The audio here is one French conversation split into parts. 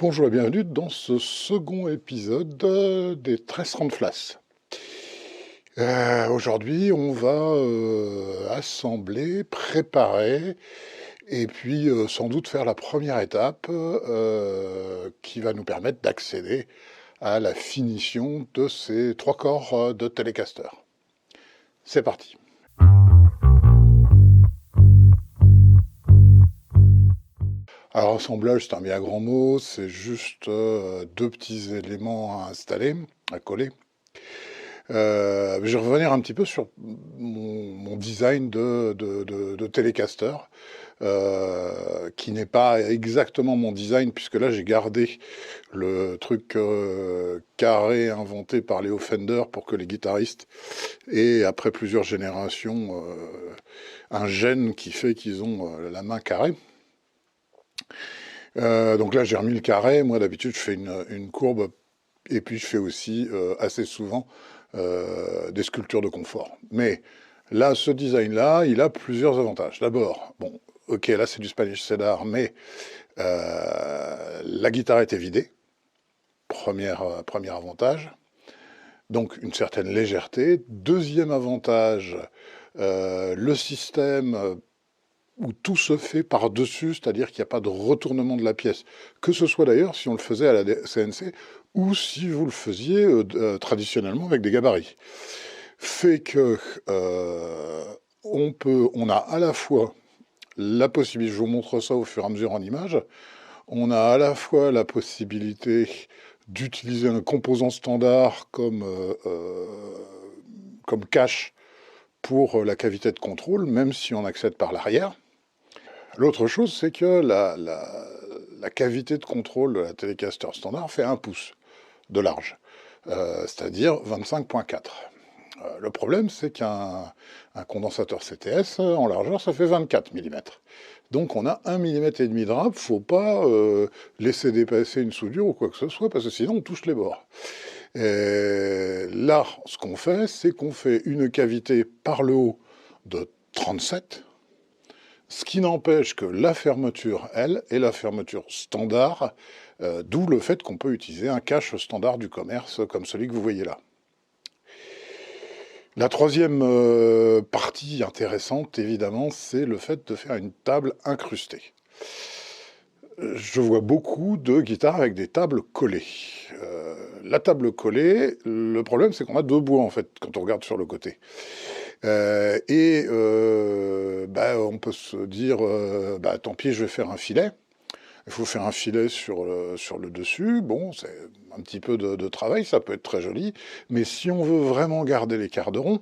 Bonjour et bienvenue dans ce second épisode des 1330 Flas. Aujourd'hui, on va assembler, préparer et puis sans doute faire la première étape qui va nous permettre d'accéder à la finition de ces 3 corps de Telecaster. C'est parti. Alors, assemblage, c'est un bien grand mot, c'est juste 2 petits éléments à installer, à coller. Je vais revenir un petit peu sur mon design de Telecaster, qui n'est pas exactement mon design, puisque là j'ai gardé le truc carré inventé par Leo Fender pour que les guitaristes aient, après plusieurs générations, un gène qui fait qu'ils ont la main carrée. Donc là j'ai remis le carré. Moi d'habitude je fais une courbe, et puis je fais aussi assez souvent des sculptures de confort. Mais là, ce design-là, il a plusieurs avantages. D'abord, bon, ok, là c'est du Spanish Cedar, mais la guitare était vidée, premier avantage. Donc une certaine légèreté. Deuxième avantage, le système où tout se fait par-dessus, c'est-à-dire qu'il n'y a pas de retournement de la pièce. Que ce soit d'ailleurs si on le faisait à la CNC ou si vous le faisiez traditionnellement avec des gabarits. Fait que on a à la fois la possibilité, je vous montre ça au fur et à mesure en image, on a à la fois la possibilité d'utiliser un composant standard comme cache pour la cavité de contrôle, même si on accède par l'arrière. L'autre chose, c'est que la cavité de contrôle de la Telecaster standard fait 1 pouce de large, c'est-à-dire 25,4. Le problème, c'est qu'un condensateur CTS, en largeur, ça fait 24 mm. Donc on a 1,5 mm de râpe, faut pas laisser dépasser une soudure ou quoi que ce soit, parce que sinon on touche les bords. Et là, ce qu'on fait, c'est qu'on fait une cavité par le haut de 37, ce qui n'empêche que la fermeture, elle, est la fermeture standard, d'où le fait qu'on peut utiliser un cache standard du commerce, comme celui que vous voyez là. La troisième partie intéressante, évidemment, c'est le fait de faire une table incrustée. Je vois beaucoup de guitares avec des tables collées. La table collée, le problème, c'est qu'on a 2 bois, en fait, quand on regarde sur le côté. On peut se dire, tant pis, je vais faire un filet. Il faut faire un filet sur le dessus. Bon, c'est un petit peu de travail, ça peut être très joli. Mais si on veut vraiment garder les quarts de rond,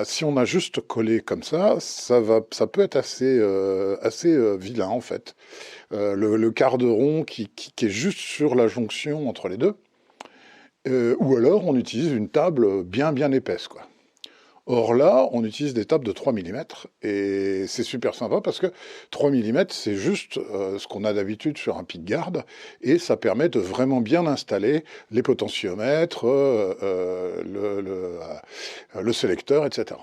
si on a juste collé comme ça peut être assez vilain, en fait. Le quart de rond qui est juste sur la jonction entre les deux. Ou alors, on utilise une table bien épaisse, quoi. Or là, on utilise des tables de 3 mm, et c'est super sympa parce que 3 mm, c'est juste ce qu'on a d'habitude sur un pick-guard, et ça permet de vraiment bien installer les potentiomètres, le sélecteur, etc.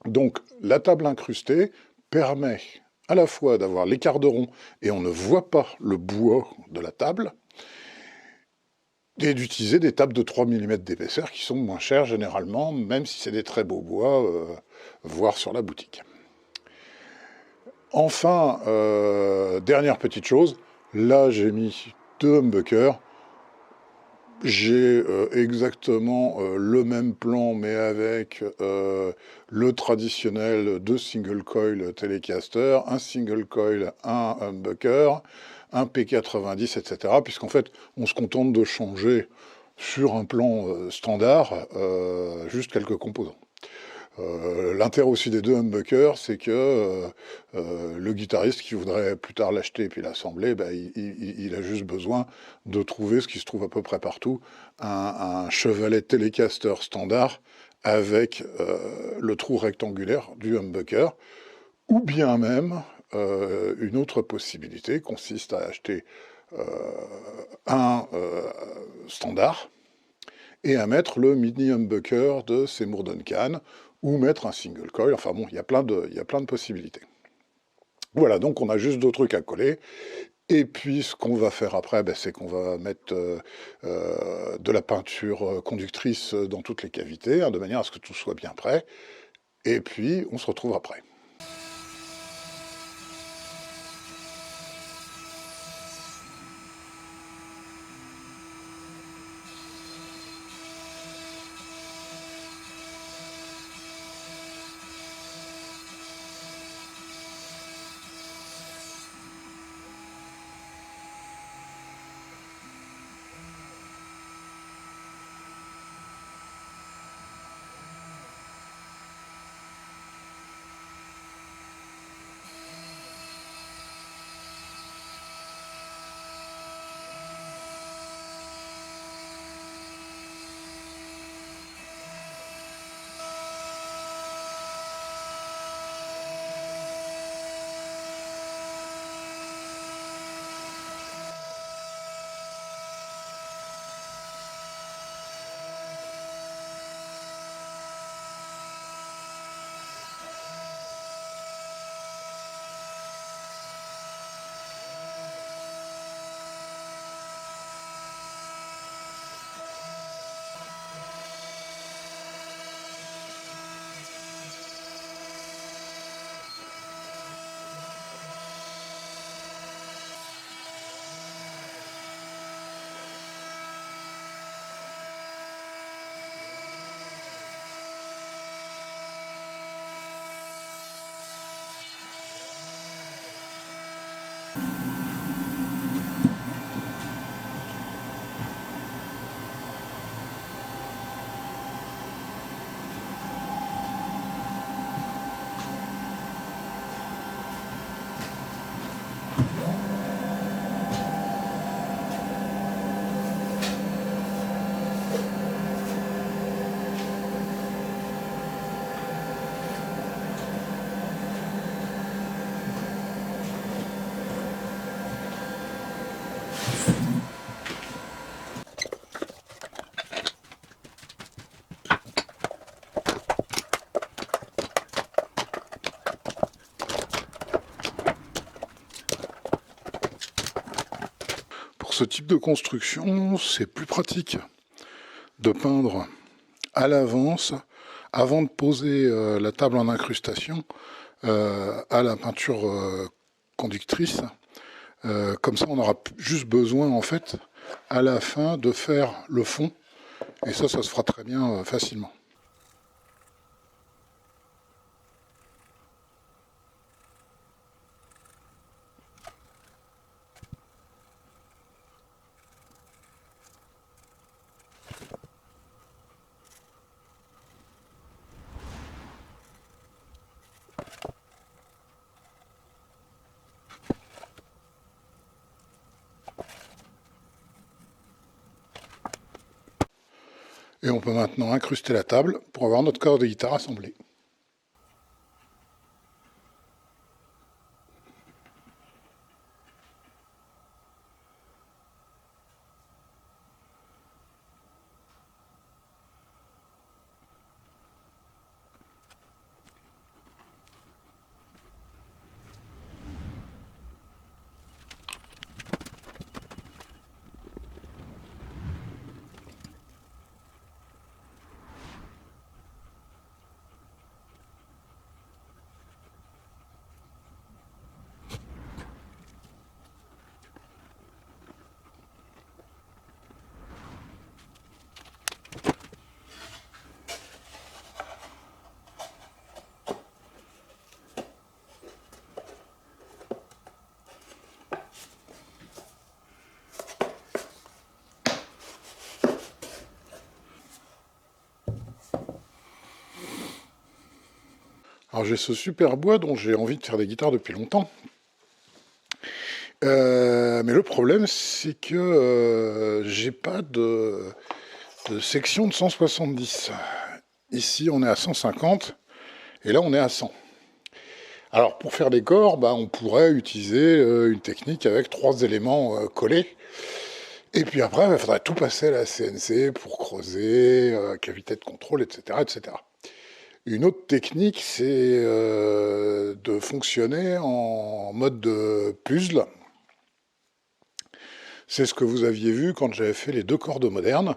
Donc la table incrustée permet à la fois d'avoir les quarts de rond, et on ne voit pas le bois de la table, et d'utiliser des tables de 3 mm d'épaisseur qui sont moins chères généralement, même si c'est des très beaux bois, voire sur la boutique. Enfin, dernière petite chose, là j'ai mis 2 humbuckers. J'ai exactement le même plan, mais avec le traditionnel 2 single coil Telecaster, un single coil, un humbucker, un P90, etc. Puisqu'en fait, on se contente de changer sur un plan standard juste quelques composants. L'intérêt aussi des 2 humbuckers, c'est que le guitariste qui voudrait plus tard l'acheter et puis l'assembler, il a juste besoin de trouver ce qui se trouve à peu près partout, un chevalet Telecaster standard avec le trou rectangulaire du humbucker, ou bien même une autre possibilité consiste à acheter un standard et à mettre le mini humbucker de Seymour Duncan, ou mettre un single coil. Enfin bon, il y a plein de possibilités. Voilà, donc on a juste 2 trucs à coller, Et puis ce qu'on va faire après, ben, c'est qu'on va mettre de la peinture conductrice dans toutes les cavités, hein, de manière à ce que tout soit bien prêt. Et puis on se retrouve après. Pour ce type de construction, c'est plus pratique de peindre à l'avance, avant de poser la table en incrustation, à la peinture conductrice. Comme ça, on aura juste besoin, en fait, à la fin, de faire le fond. Et ça se fera très bien facilement. Et on peut maintenant incruster la table pour avoir notre corps de guitare assemblé. Alors j'ai ce super bois dont j'ai envie de faire des guitares depuis longtemps. Mais le problème, c'est que j'ai pas de section de 170. Ici, on est à 150, et là, on est à 100. Alors, pour faire des corps, bah, on pourrait utiliser une technique avec 3 éléments collés. Et puis après, il faudrait tout passer à la CNC pour creuser, cavité de contrôle, etc., etc. Une autre technique, c'est de fonctionner en mode de puzzle. C'est ce que vous aviez vu quand j'avais fait les 2 cordes modernes.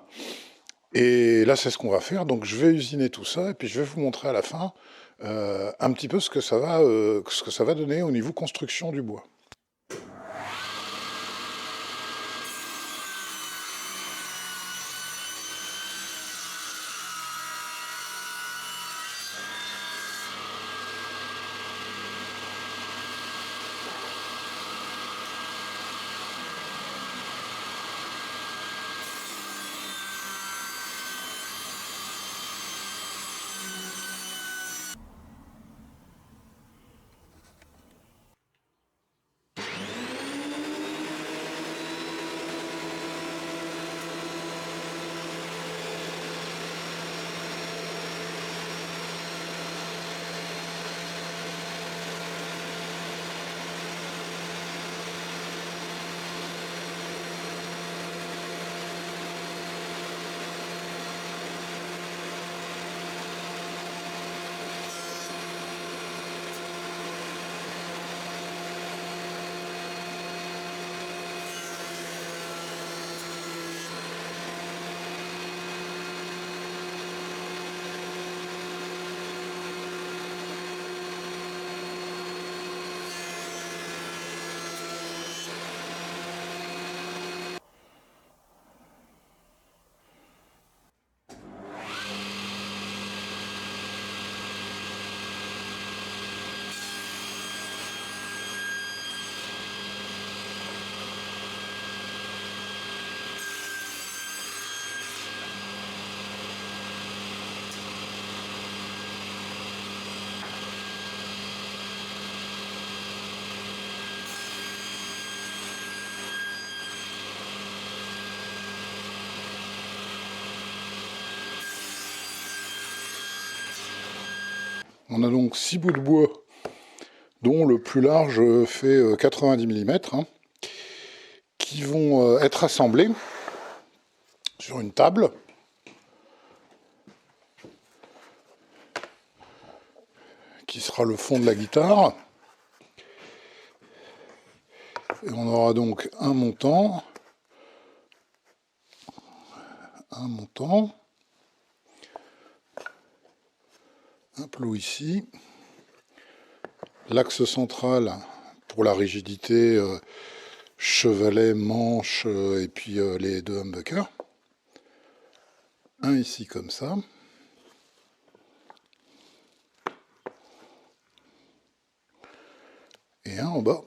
Et là, c'est ce qu'on va faire. Donc, je vais usiner tout ça et puis je vais vous montrer à la fin un petit peu ce que ça va donner au niveau construction du bois. On a donc 6 bouts de bois, dont le plus large fait 90 mm, qui vont être assemblés sur une table. Qui sera le fond de la guitare. Et on aura donc un montant, un plot ici, l'axe central pour la rigidité, chevalet, manche et puis les 2 humbuckers, un ici comme ça, et un en bas.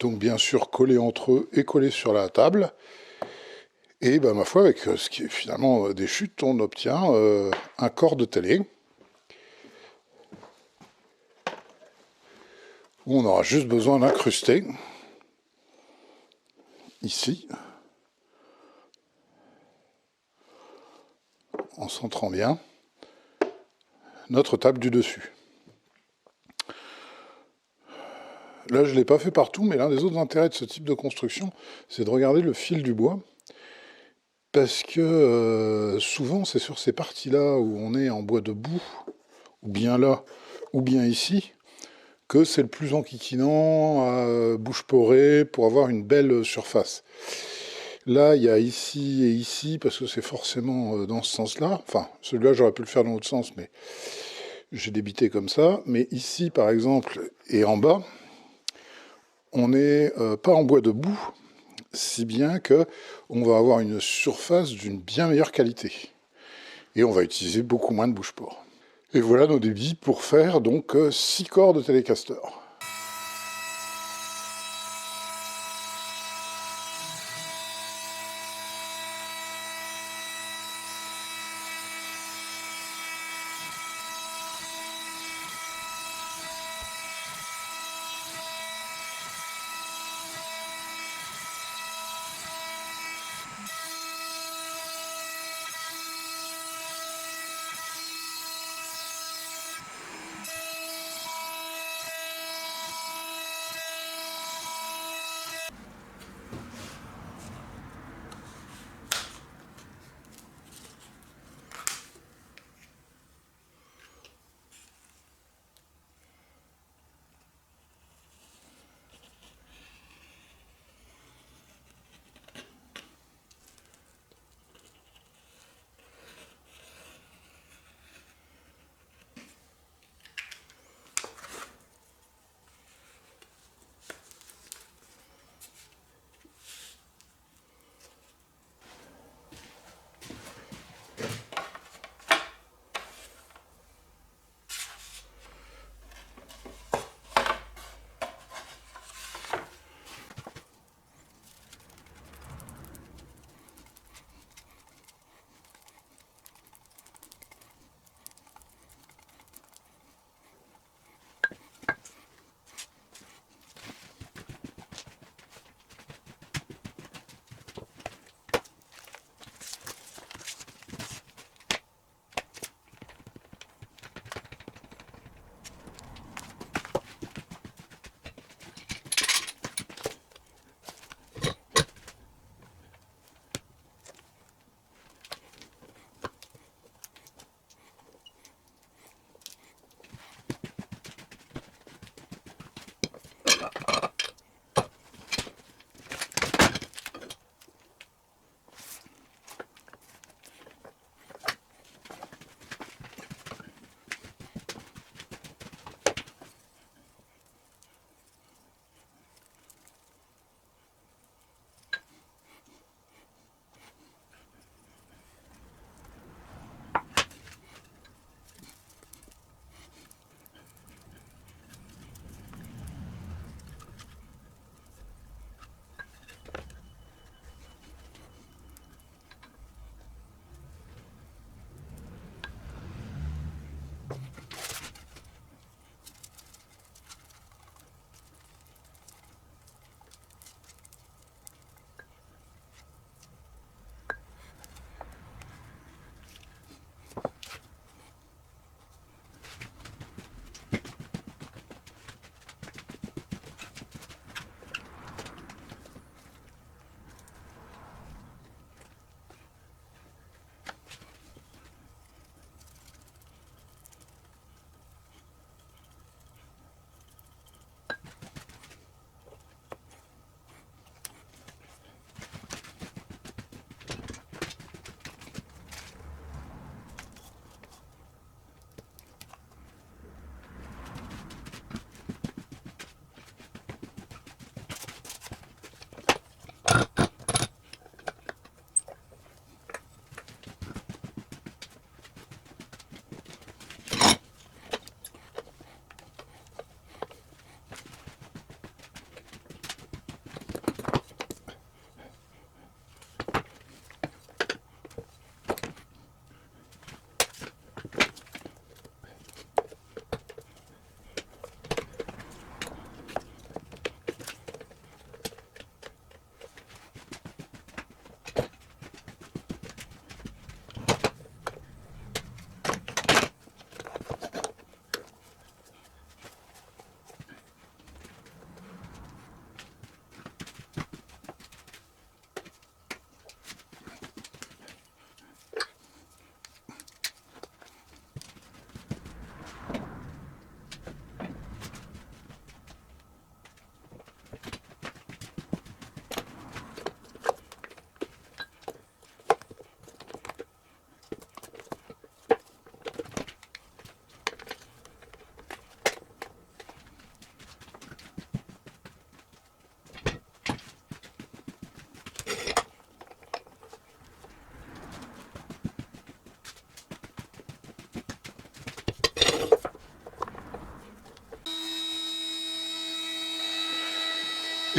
Donc bien sûr collés entre eux et collés sur la table. Et ben, ma foi, avec ce qui est finalement des chutes, on obtient un corps de télé. Où on aura juste besoin d'incruster, ici, en centrant bien, notre table du dessus. Là, je ne l'ai pas fait partout, mais l'un des autres intérêts de ce type de construction, c'est de regarder le fil du bois. Parce que souvent, c'est sur ces parties-là où on est en bois de boue, ou bien là, ou bien ici, que c'est le plus enquiquinant à bouche porée pour avoir une belle surface. Là, il y a ici et ici, parce que c'est forcément dans ce sens-là. Enfin, celui-là, j'aurais pu le faire dans l'autre sens, mais j'ai débité comme ça. Mais ici, par exemple, et en bas, on n'est pas en bois de boue, si bien que on va avoir une surface d'une bien meilleure qualité. Et on va utiliser beaucoup moins de bouche-port. Et voilà nos débits pour faire donc 6 corps de Telecaster.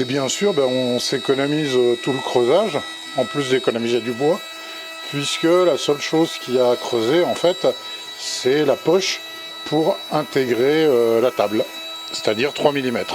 Et bien sûr, on s'économise tout le creusage, en plus d'économiser du bois, puisque la seule chose qu'il y a à creuser, en fait, c'est la poche pour intégrer la table, c'est-à-dire 3 mm.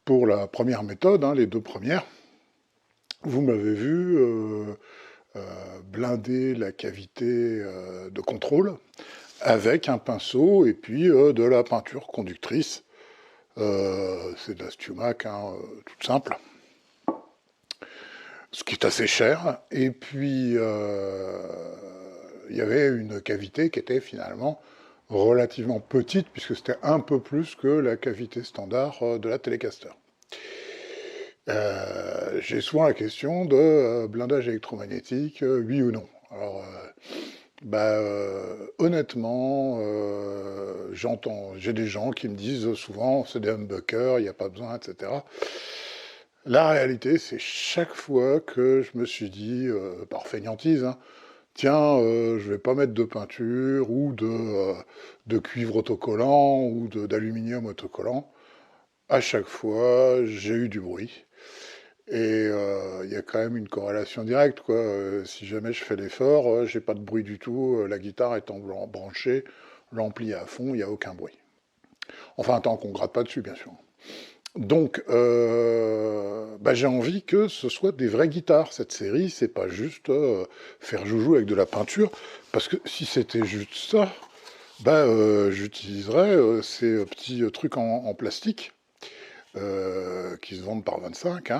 Pour la première méthode, les deux premières, vous m'avez vu blinder la cavité de contrôle avec un pinceau et puis de la peinture conductrice. C'est de la Stumac, toute simple, ce qui est assez cher. Et puis, il y avait une cavité qui était finalement relativement petite, puisque c'était un peu plus que la cavité standard de la Telecaster. J'ai souvent la question de blindage électromagnétique, oui ou non. Alors, honnêtement, j'ai des gens qui me disent souvent c'est des humbuckers, il n'y a pas besoin, etc. La réalité, c'est chaque fois que je me suis dit, par fainéantise, tiens, je vais pas mettre de peinture ou de cuivre autocollant ou d'aluminium autocollant, à chaque fois, j'ai eu du bruit. Et il y a quand même une corrélation directe, quoi. Si jamais je fais l'effort, j'ai pas de bruit du tout, la guitare étant branchée, l'ampli à fond, il n'y a aucun bruit. Enfin, tant qu'on gratte pas dessus, bien sûr. Donc, j'ai envie que ce soit des vraies guitares, cette série, c'est pas juste faire joujou avec de la peinture, parce que si c'était juste ça, j'utiliserais ces petits trucs en plastique, qui se vendent par 25,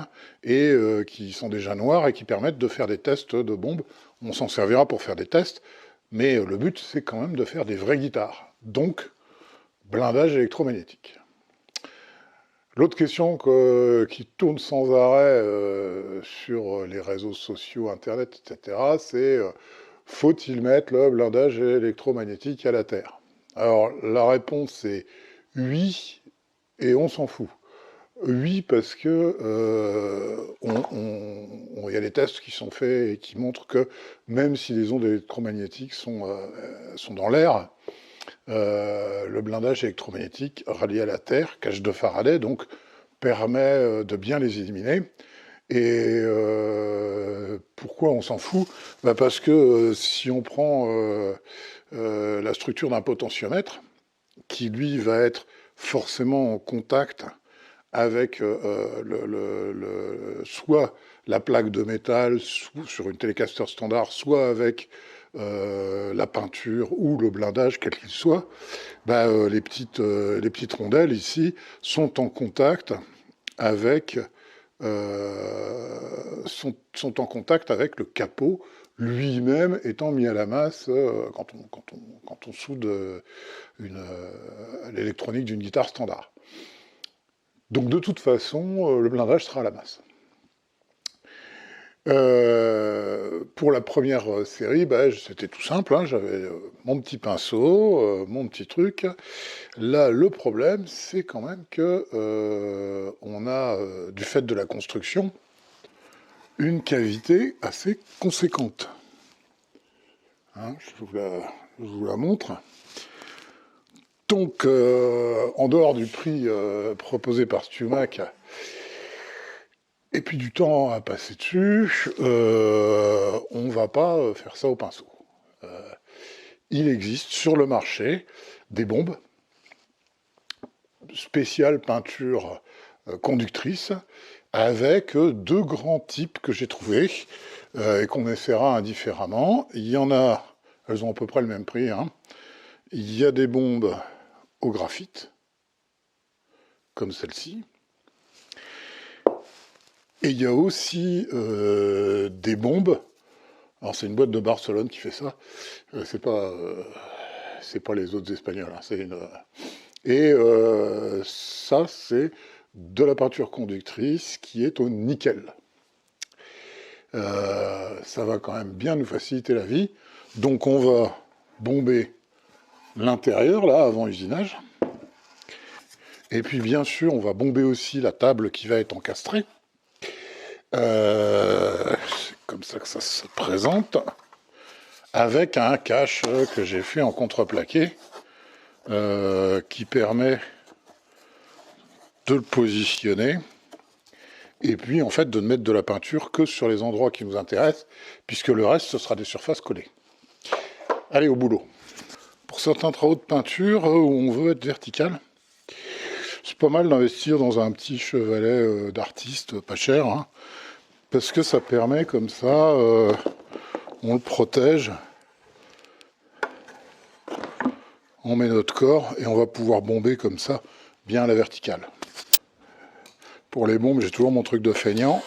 et qui sont déjà noirs et qui permettent de faire des tests de bombes. On s'en servira pour faire des tests, mais le but, c'est quand même de faire des vraies guitares. Donc, blindage électromagnétique. L'autre question qui tourne sans arrêt sur les réseaux sociaux, Internet, etc., c'est faut-il mettre le blindage électromagnétique à la Terre? Alors, la réponse est oui, et on s'en fout. Oui, parce que il y a des tests qui sont faits et qui montrent que même si les ondes électromagnétiques sont dans l'air, le blindage électromagnétique rallié à la Terre, cage de Faraday, donc permet de bien les éliminer. Et pourquoi on s'en fout? Parce que si on prend la structure d'un potentiomètre, qui lui va être forcément en contact avec soit la plaque de métal sur une Telecaster standard, soit avec la peinture ou le blindage, quel qu'il soit, les petites rondelles ici sont en contact avec sont en contact avec le capot, lui-même étant mis à la masse quand on soude l'électronique d'une guitare standard. Donc de toute façon, le blindage sera à la masse. Pour la première série, c'était tout simple, j'avais mon petit pinceau, mon petit truc. Là, le problème, c'est quand même que on a, du fait de la construction, une cavité assez conséquente. Je vous la montre. Donc, en dehors du prix proposé par Stumac, et puis du temps à passer dessus, on va pas faire ça au pinceau. Il existe sur le marché des bombes spéciales peinture conductrice avec deux grands types que j'ai trouvés et qu'on essaiera indifféremment. Il y en a, elles ont à peu près le même prix. Il y a des bombes au graphite, comme celle-ci. Et il y a aussi des bombes. Alors c'est une boîte de Barcelone qui fait ça. C'est pas les autres Espagnols. Hein. Et ça, c'est de la peinture conductrice qui est au nickel. Ça va quand même bien nous faciliter la vie. Donc on va bomber l'intérieur, là, avant usinage. Et puis bien sûr, on va bomber aussi la table qui va être encastrée. C'est comme ça que ça se présente. Avec un cache que j'ai fait en contreplaqué qui permet de le positionner et puis en fait de ne mettre de la peinture que sur les endroits qui nous intéressent puisque le reste ce sera des surfaces collées. Allez au boulot. Pour certains travaux de peinture où on veut être vertical, c'est pas mal d'investir dans un petit chevalet d'artiste pas cher, hein, parce que ça permet comme ça, on le protège, on met notre corps et on va pouvoir bomber comme ça, bien à la verticale. Pour les bombes, j'ai toujours mon truc de feignant.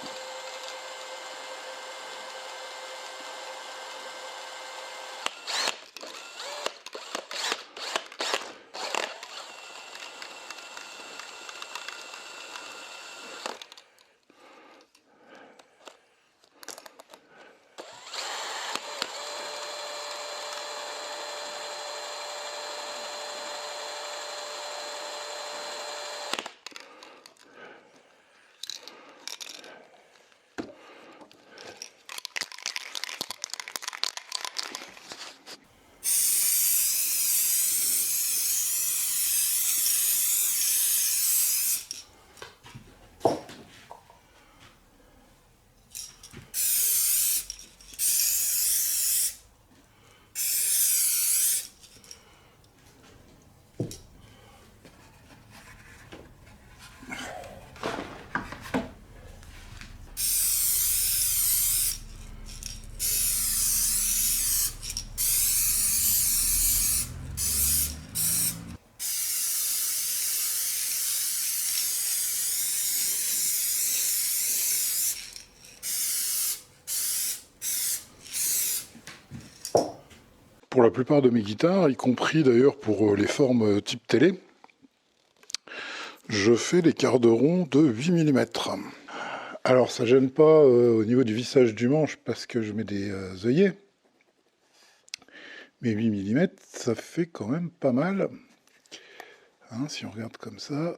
Pour la plupart de mes guitares, y compris d'ailleurs pour les formes type télé, je fais des quarts de rond de 8 mm. Alors ça gêne pas au niveau du vissage du manche parce que je mets des œillets, mais 8 mm ça fait quand même pas mal, hein, si on regarde comme ça.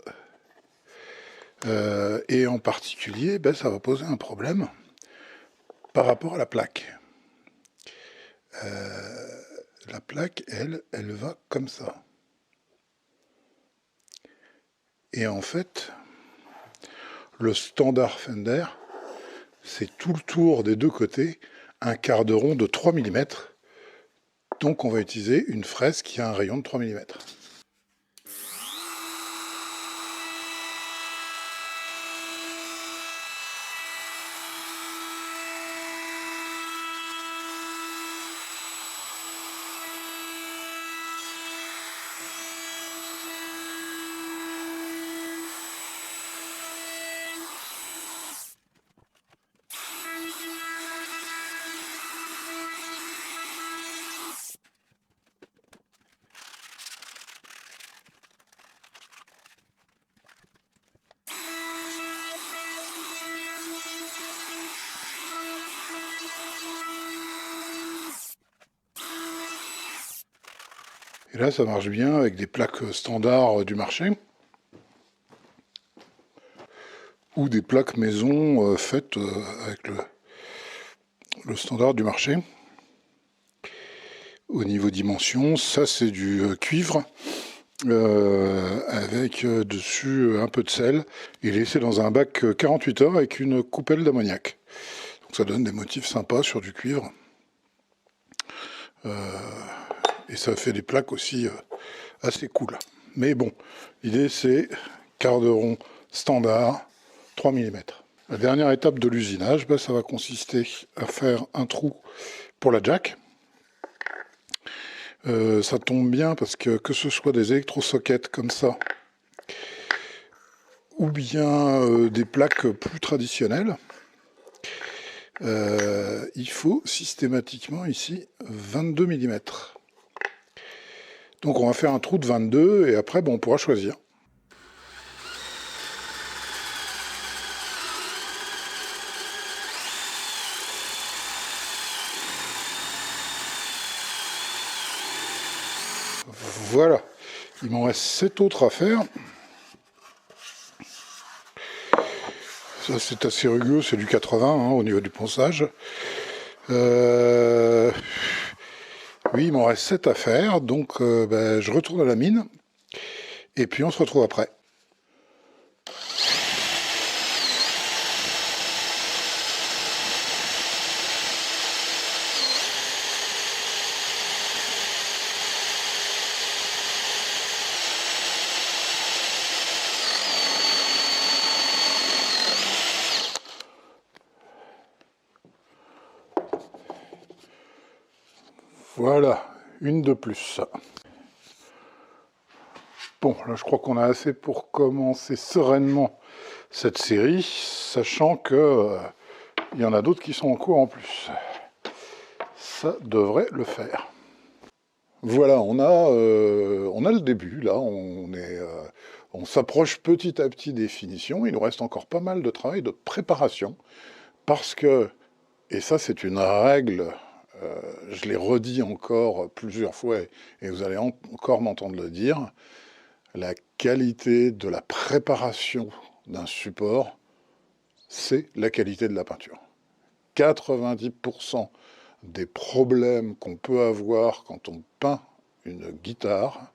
Et en particulier, ben, ça va poser un problème par rapport à la plaque. La plaque, elle va comme ça. Et en fait, le standard Fender, c'est tout le tour des deux côtés, un quart de rond de 3 mm. Donc on va utiliser une fraise qui a un rayon de 3 mm. Et là, ça marche bien avec des plaques standards du marché ou des plaques maison faites avec le standard du marché. Au niveau dimension, ça c'est du cuivre avec dessus un peu de sel et laissé dans un bac 48 heures avec une coupelle d'ammoniac. Donc ça donne des motifs sympas sur du cuivre. Et ça fait des plaques aussi assez cool. Mais bon, l'idée c'est quart de rond standard, 3 mm. La dernière étape de l'usinage, ben, ça va consister à faire un trou pour la jack. Ça tombe bien parce que ce soit des électrosockets comme ça, ou bien des plaques plus traditionnelles, il faut systématiquement ici 22 mm. Donc on va faire un trou de 22 et après on pourra choisir. Voilà, il m'en reste 7 autres à faire. Ça c'est assez rugueux, c'est du 80 hein, au niveau du ponçage. Oui, il m'en reste 7 à faire, donc je retourne à la mine, et puis on se retrouve après. Voilà, une de plus. Bon, là je crois qu'on a assez pour commencer sereinement cette série, sachant que il y en a d'autres qui sont en cours en plus. Ça devrait le faire. Voilà, on a le début, là, on s'approche petit à petit des finitions, il nous reste encore pas mal de travail de préparation, parce que, et ça c'est une règle, je l'ai redit encore plusieurs fois, et vous allez encore m'entendre le dire, la qualité de la préparation d'un support, c'est la qualité de la peinture. 90% des problèmes qu'on peut avoir quand on peint une guitare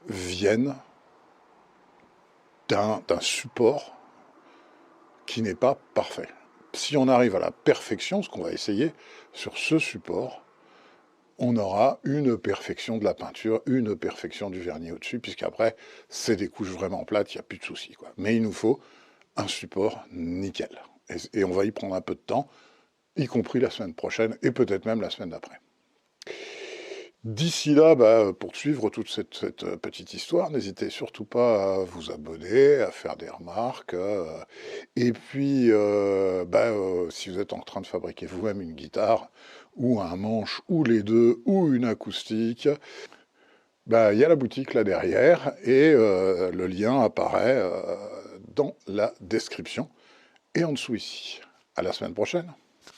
viennent d'un support qui n'est pas parfait. Si on arrive à la perfection, ce qu'on va essayer sur ce support, on aura une perfection de la peinture, une perfection du vernis au-dessus, puisqu'après, c'est des couches vraiment plates, il n'y a plus de soucis, quoi. Mais il nous faut un support nickel. Et on va y prendre un peu de temps, y compris la semaine prochaine, et peut-être même la semaine d'après. D'ici là, pour suivre toute cette petite histoire, n'hésitez surtout pas à vous abonner, à faire des remarques, et puis si vous êtes en train de fabriquer vous-même une guitare, ou un manche, ou les deux, ou une acoustique, il y a la boutique là derrière, et le lien apparaît dans la description, et en dessous ici. À la semaine prochaine.